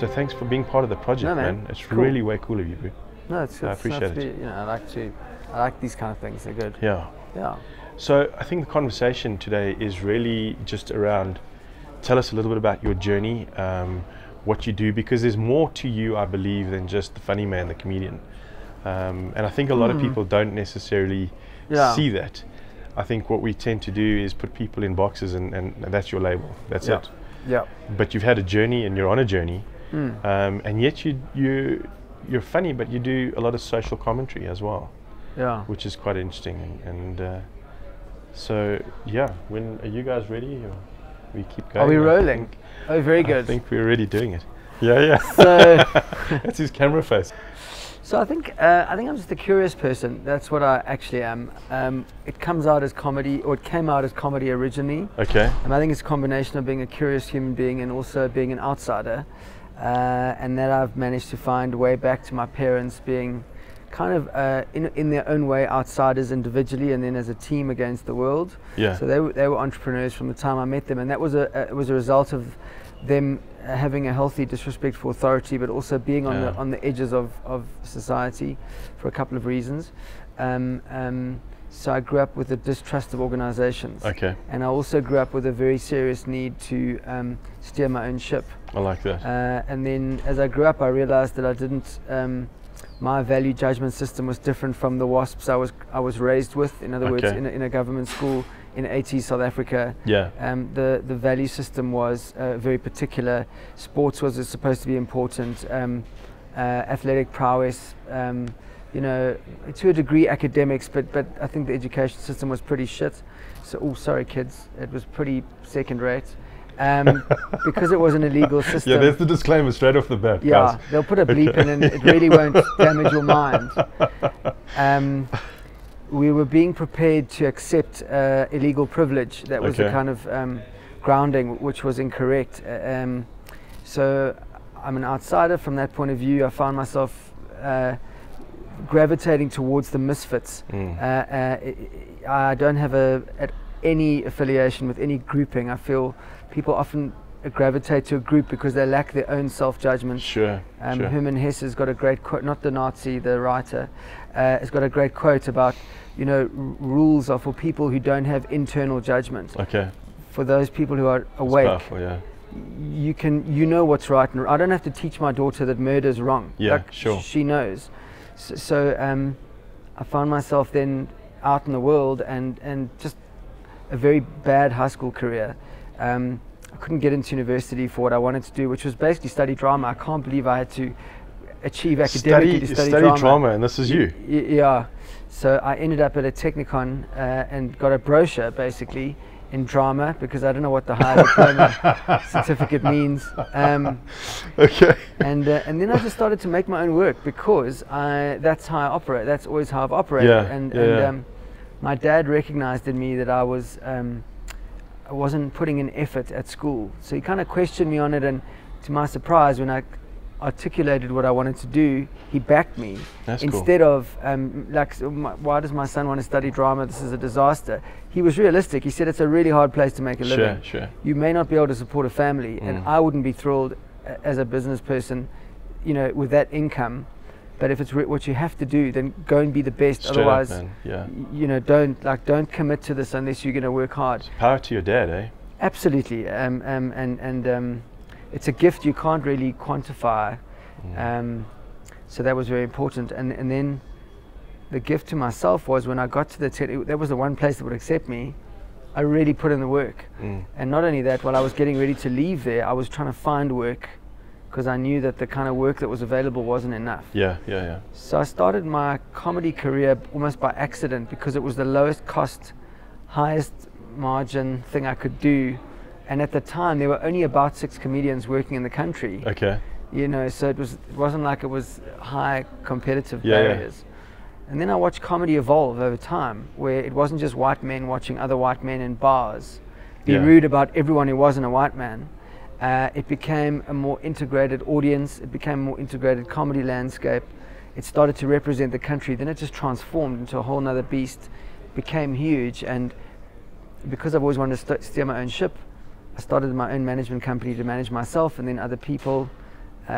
So thanks for being part of the project, No, man. man. It's Cool. really way cool of you, bro. No, it's I appreciate it. You know, I like these kind of things. They're good. Yeah. Yeah. So I think the conversation today is really just around, tell us a little bit about your journey, what you do, because there's more to you, I believe, than just the funny man, the comedian. And I think a lot of people don't necessarily see that. I think what we tend to do is put people in boxes and that's your label. That's it. Yeah. But you've had a journey and you're on a journey, and yet you're funny, but you do a lot of social commentary as well. Yeah. Which is quite interesting. And so, yeah, when are you guys ready? Or we keep going? Are we rolling? Oh, very good. I think we're already doing it. Yeah. So that's his camera face. So I think I'm just a curious person. That's what I actually am. It comes out as comedy, or it came out as comedy originally. Okay. And I think it's a combination of being a curious human being and also being an outsider. And that I've managed to find a way back to my parents being kind of in their own way outsiders individually, and then as a team against the world. Yeah. So they were entrepreneurs from the time I met them, and that was it was a result of them having a healthy disrespect for authority, but also being on the edges of society for a couple of reasons. So I grew up with a distrust of organizations. Okay. And I also grew up with a very serious need to steer my own ship. I like that. And then as I grew up, I realized that I didn't, my value judgment system was different from the WASPs I was raised with. In other words, in a government school in 80s South Africa. Yeah. The value system was very particular. Sports was supposed to be important. Athletic prowess, you know, to a degree academics, but I think the education system was pretty shit. So, sorry kids, it was pretty second rate. Because it was an illegal system. Yeah, there's the disclaimer straight off the bat. Yeah, guys. they'll put a bleep in and it really won't damage your mind. We were being prepared to accept illegal privilege. That was the kind of grounding which was incorrect. So I'm an outsider from that point of view. I found myself gravitating towards the misfits. I don't have any affiliation with any grouping. I feel people often gravitate to a group because they lack their own self-judgment. Sure. Hermann Hesse has got a great quote, not the Nazi, the writer, has got a great quote about, you know, rules are for people who don't have internal judgment. Okay. For those people who are awake, powerful, yeah. you know what's right, and I don't have to teach my daughter that murder is wrong. Yeah, like, sure. She knows. So I found myself then out in the world and just a very bad high school career. I couldn't get into university for what I wanted to do, which was basically study drama. I can't believe I had to achieve academically to study drama. And this is you. Yeah. So I ended up at a Technicon and got a brochure basically in drama because I don't know what the higher diploma certificate means. Okay. And then I just started to make my own work because that's how I operate. That's always how I've operated. My dad recognized in me that I wasn't putting in effort at school. So he kind of questioned me on it, and to my surprise, when I articulated what I wanted to do, he backed me. That's instead of why does my son want to study drama? This is a disaster. He was realistic. He said it's a really hard place to make a living. Sure. You may not be able to support a family, and I wouldn't be thrilled as a business person, you know, with that income. But if it's what you have to do, then go and be the best. Straight Otherwise, up, yeah. You know, don't commit to this unless you're going to work hard. It's power to your dad, eh? Absolutely, it's a gift you can't really quantify. So that was very important. And then the gift to myself was when I got to that was the one place that would accept me. I really put in the work, and not only that, while I was getting ready to leave there, I was trying to find work, because I knew that the kind of work that was available wasn't enough. Yeah. So I started my comedy career almost by accident because it was the lowest cost, highest margin thing I could do. And at the time, there were only about 6 comedians working in the country. Okay. You know, so it wasn't like it was high competitive barriers. Yeah. And then I watched comedy evolve over time, where it wasn't just white men watching other white men in bars be rude about everyone who wasn't a white man. It became a more integrated audience. It became a more integrated comedy landscape. It started to represent the country. Then it just transformed into a whole nother beast, became huge. And because I've always wanted to steer my own ship, I started my own management company to manage myself and then other people.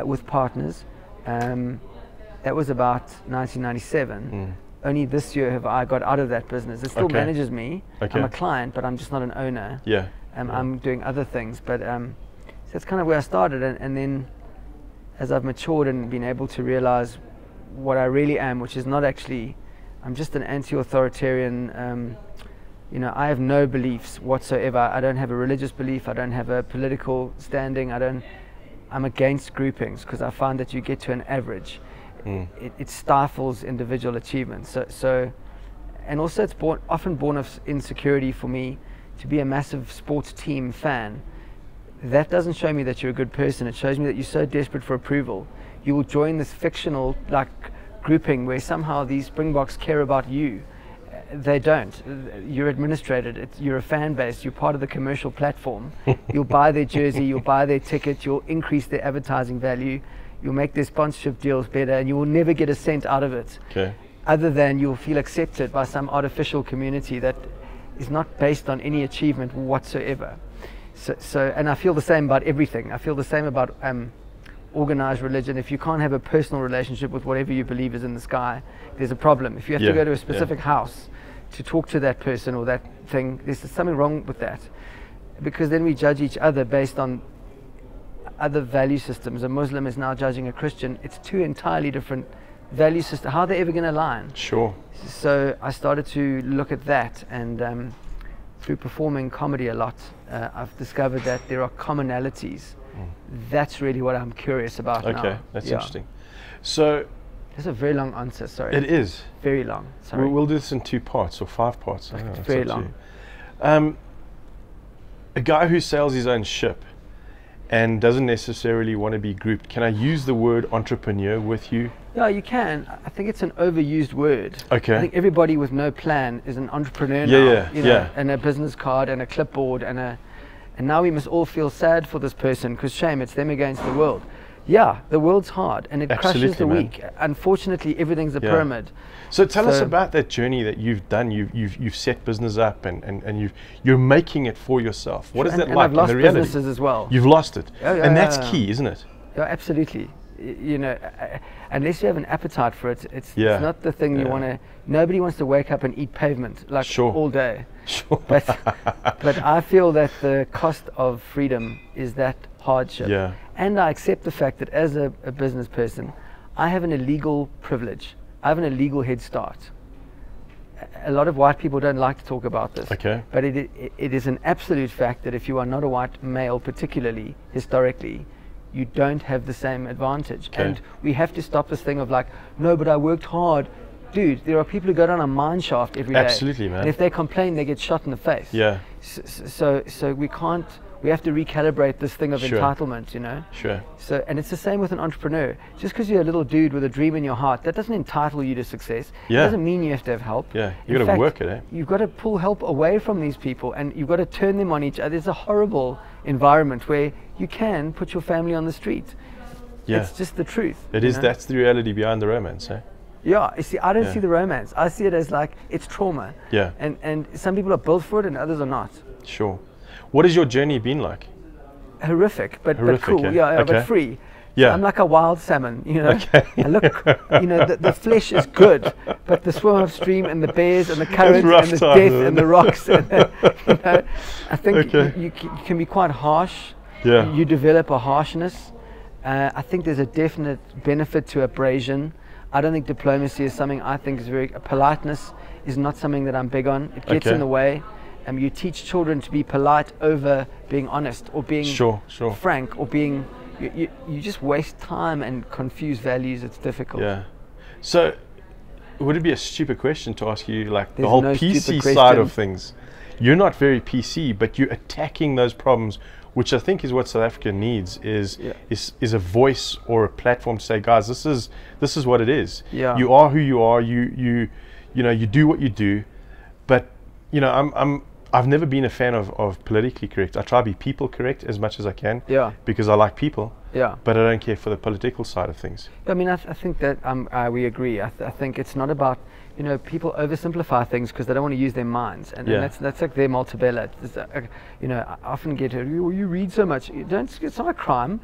with partners. That was about 1997. Only this year have I got out of that business. It still manages me. I'm a client, but I'm just not an owner. I'm doing other things. But so that's kind of where I started. And then as I've matured and been able to realize what I really am, which is not actually, I'm just an anti-authoritarian. I have no beliefs whatsoever. I don't have a religious belief. I don't have a political standing. I'm against groupings because I find that you get to an average. It stifles individual achievement. So, and also it's often born of insecurity for me to be a massive sports team fan. That doesn't show me that you're a good person. It shows me that you're so desperate for approval. You will join this fictional grouping where somehow these Springboks care about you. They don't. You're administrated. You're a fan base. You're part of the commercial platform. You'll buy their jersey. You'll buy their ticket. You'll increase their advertising value. You'll make their sponsorship deals better, and you will never get a cent out of it. Other than you'll feel accepted by some artificial community that is not based on any achievement whatsoever. So, and I feel the same about everything. I feel the same about organized religion. If you can't have a personal relationship with whatever you believe is in the sky, there's a problem. If you have to go to a specific house to talk to that person or that thing, there's something wrong with that. Because then we judge each other based on other value systems. A Muslim is now judging a Christian. It's two entirely different value systems. How are they ever going to align? So I started to look at that, and through performing comedy a lot, I've discovered that there are commonalities. That's really what I'm curious about now. That's interesting. So that's a very long answer, sorry. It is. Very long, sorry. We'll do this in 2 parts or 5 parts. It's very long. A guy who sails his own ship and doesn't necessarily want to be grouped, can I use the word entrepreneur with you? Yeah, you can. I think it's an overused word. I think everybody with no plan is an entrepreneur now. And a business card and a clipboard and now we must all feel sad for this person because shame, it's them against the world. Yeah, the world's hard and it crushes the weak. Unfortunately, everything's a pyramid. So tell us about that journey that you've done. You've set business up and you're making it for yourself. What is that like? I've lost businesses as well. You've lost it, and that's key, isn't it? Yeah, absolutely. Unless you have an appetite for it, it's not the thing you want to. Nobody wants to wake up and eat pavement all day. But I feel that the cost of freedom is that hardship. And I accept the fact that as a business person, I have an illegal privilege. I have an illegal head start. A lot of white people don't like to talk about this. But it is an absolute fact that if you are not a white male, particularly historically, you don't have the same advantage. And we have to stop this thing of no, but I worked hard. Dude, there are people who go down a mine shaft every day. Absolutely, man. And if they complain, they get shot in the face. So we can't, we have to recalibrate this thing of entitlement, So, and it's the same with an entrepreneur. Just because you're a little dude with a dream in your heart, that doesn't entitle you to success. It doesn't mean you have to have help. You've got to work it, You've got to pull help away from these people and you've got to turn them on each other. There's a horrible environment where you can put your family on the street. It's just the truth. It is. That's the reality behind the romance, Yeah, you see, I don't see the romance. I see it as it's trauma. And some people are built for it and others are not. What has your journey been like? Horrific, but cool. But free. So I'm like a wild salmon, I look, the flesh is good, but the swim upstream and the bears and the current and the death and the rocks, I think you can be quite harsh. You develop a harshness. I think there's a definite benefit to abrasion. I don't think diplomacy is something I think is politeness is not something that I'm big on. It gets in the way. You teach children to be polite over being honest or being frank or being. You just waste time and confuse values. It's difficult. So, would it be a stupid question to ask you, the whole PC side of things? You're not very PC, but you're attacking those problems, which I think is what South Africa needs. Is a voice or a platform to say, guys, this is what it is. You are who you are. You do what you do, but I've never been a fan of politically correct. I try to be people correct as much as I can. Because I like people. But I don't care for the political side of things. I mean, I think that we agree. I think it's not about people oversimplify things because they don't want to use their minds, and that's like their multibella. I often get you read so much. It's not a crime.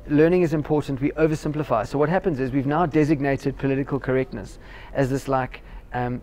learning is important, we oversimplify. So what happens is we've now designated political correctness as this like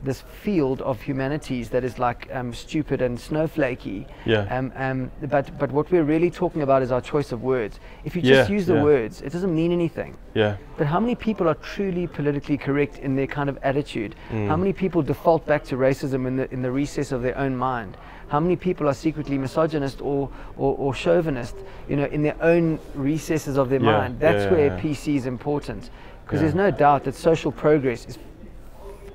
this field of humanities that is like stupid and snowflakey. But what we're really talking about is our choice of words. If you just use the words, it doesn't mean anything. But how many people are truly politically correct in their kind of attitude? How many people default back to racism in the recess of their own mind? How many people are secretly misogynist or chauvinist, in their own recesses of their mind? That's where PC is important, because there's no doubt that social progress is.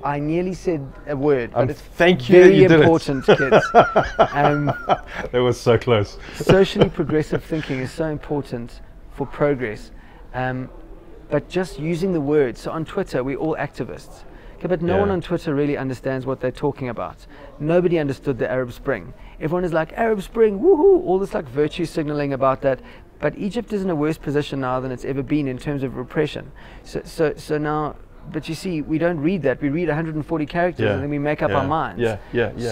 I nearly said a word, but it's very important, kids. That was so close. Socially progressive thinking is so important for progress, but just using the words. So on Twitter, we're all activists. Okay, but no one on Twitter really understands what they're talking about. Nobody understood the Arab Spring. Everyone is like, Arab Spring, woohoo, all this like virtue signaling about that. But Egypt is in a worse position now than it's ever been in terms of repression. So now, but you see, we don't read that. We read 140 characters and then we make up our minds.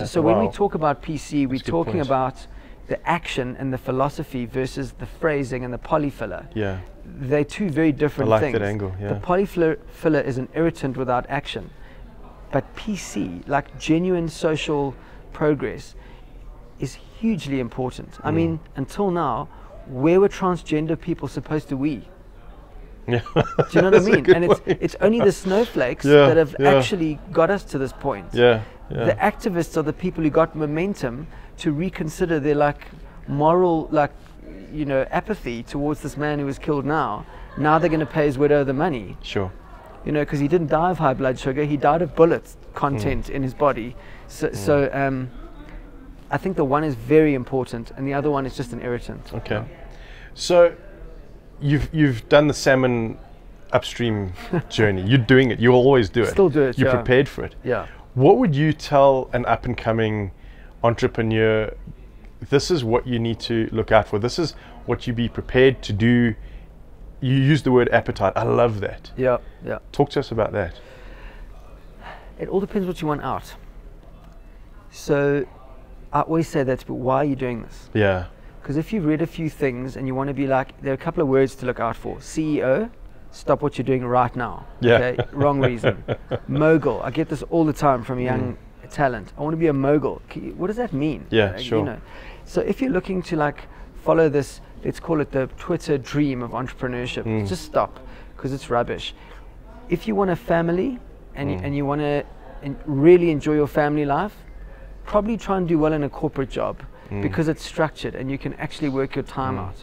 So when we talk about PC, we're talking about the action and the philosophy versus the phrasing and the polyfiller. They're two very different things. I like that angle, The polyfiller is an irritant without action. But PC, like genuine social progress, is hugely important. I mean, until now, where were transgender people supposed to be? Do you know what I mean? And it's only the snowflakes that have actually got us to this point. The activists are the people who got momentum to reconsider their like moral apathy towards this man who was killed now. Now they're going to pay his widow the money. Sure. Because he didn't die of high blood sugar, he died of bullet content in his body. So I think the one is very important and the other one is just an irritant. Okay. So You've done the salmon upstream journey. You're doing it. You'll always do it. Still do it. You're prepared for it. What would you tell an up and coming entrepreneur? This is what you need to look out for. This is what you be prepared to do. You use the word appetite. I love that. Talk to us about that. It all depends what you want out. So I always say that, but why are you doing this? Because if you've read a few things and you want to be like, there are a couple of words to look out for. CEO, stop what you're doing right now. Okay, wrong reason. Mogul, I get this all the time from young talent. I want to be a mogul. What does that mean? Sure. So if you're looking to like follow this, let's call it the Twitter dream of entrepreneurship, just stop, because it's rubbish. If you want a family and you want to really enjoy your family life, probably try and do well in a corporate job. Because it's structured and you can actually work your time out.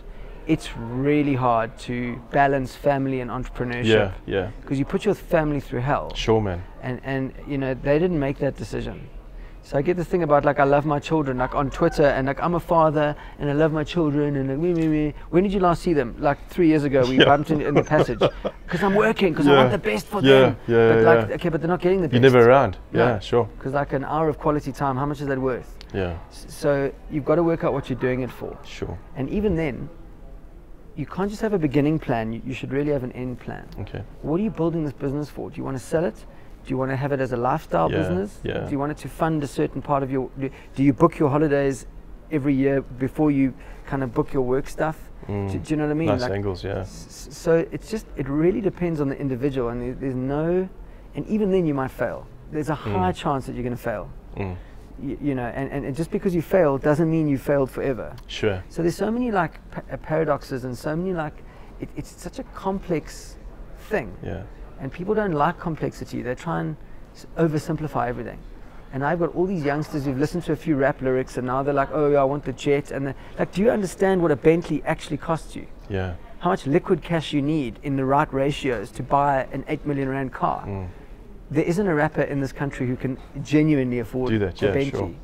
It's really hard to balance family and entrepreneurship. Because you put your family through hell. Sure, man. And they didn't make that decision. So I get this thing about like I love my children, like on Twitter, and like I'm a father and I love my children and like me. When did you last see them? Like 3 years ago. We bumped in the passage. Because I'm working, because I want the best for them. Okay, but they're not getting the best. You're never around. Sure. Because like an hour of quality time, how much is that worth? So you've got to work out what you're doing it for. Sure. And even then, you can't just have a beginning plan. You should really have an end plan. Okay. What are you building this business for? Do you want to sell it? Do you want to have it as a lifestyle business? Do you want it to fund a certain part of your... Do you book your holidays every year before you kind of book your work stuff? Do you know what I mean? Nice angles, So it's just, it really depends on the individual, and there's no... And even then you might fail. There's a high chance that you're going to fail. And just because you fail doesn't mean you failed forever. Sure. So there's so many like paradoxes and so many like... It's such a complex thing. And people don't like complexity. They try and oversimplify everything. And I've got all these youngsters who've listened to a few rap lyrics and now they're like, oh, I want the jet. And like, do you understand what a Bentley actually costs you? How much liquid cash you need in the right ratios to buy an 8 million rand car? There isn't a rapper in this country who can genuinely afford do that. a Bentley.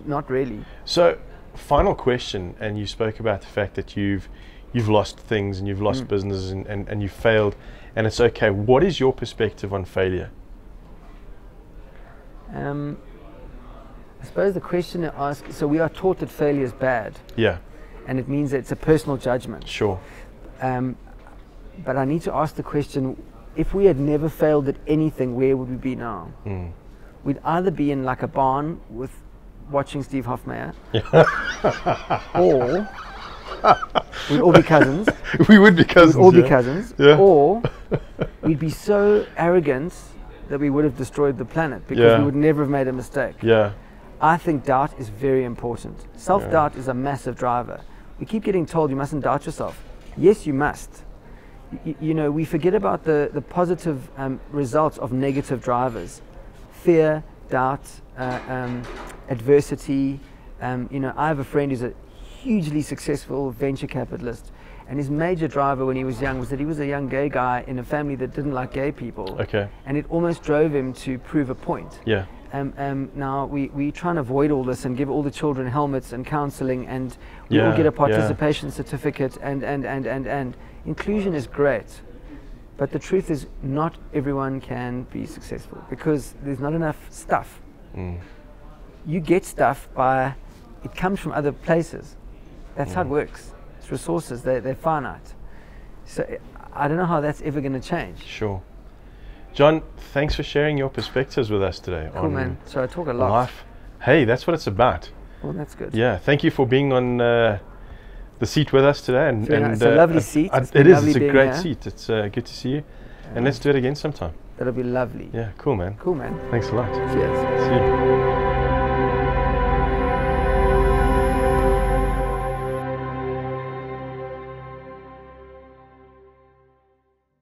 Not really. So, final question, and you spoke about the fact that you've lost things and you've lost businesses and you've failed. And it's okay. What is your perspective on failure? I suppose the question to ask, so we are taught that failure is bad. And it means that it's a personal judgment. Sure. But I need to ask the question, if we had never failed at anything, where would we be now? We'd either be in like a barn with watching Steve Hofmeyer, or We'd all be cousins. We would be cousins. We'd all be cousins. Yeah. Or we'd be so arrogant that we would have destroyed the planet because we would never have made a mistake. Yeah. I think doubt is very important. Self-doubt is a massive driver. We keep getting told you mustn't doubt yourself. Yes, you must. You know, we forget about the positive results of negative drivers. Fear, doubt, adversity. You know, I have a friend who's a hugely successful venture capitalist, and his major driver when he was young was that he was a young gay guy in a family that didn't like gay people. Okay. And it almost drove him to prove a point. Yeah. Now we try and avoid all this and give all the children helmets and counseling, and we all get a participation certificate, and inclusion is great, but the truth is not everyone can be successful because there's not enough stuff. You get stuff by, it comes from other places. That's how it works. It's resources, they're finite. So I don't know how that's ever going to change. Sure. John, thanks for sharing your perspectives with us today. Cool, man. So I talk a lot. Life. Hey, that's what it's about. Well, that's good. Yeah, thank you for being on the seat with us today. And it's a lovely seat. It's a great seat. It's good to see you. And let's do it again sometime. That'll be lovely. Yeah, cool, man. Cool, man. Thanks a lot. Cheers. See you.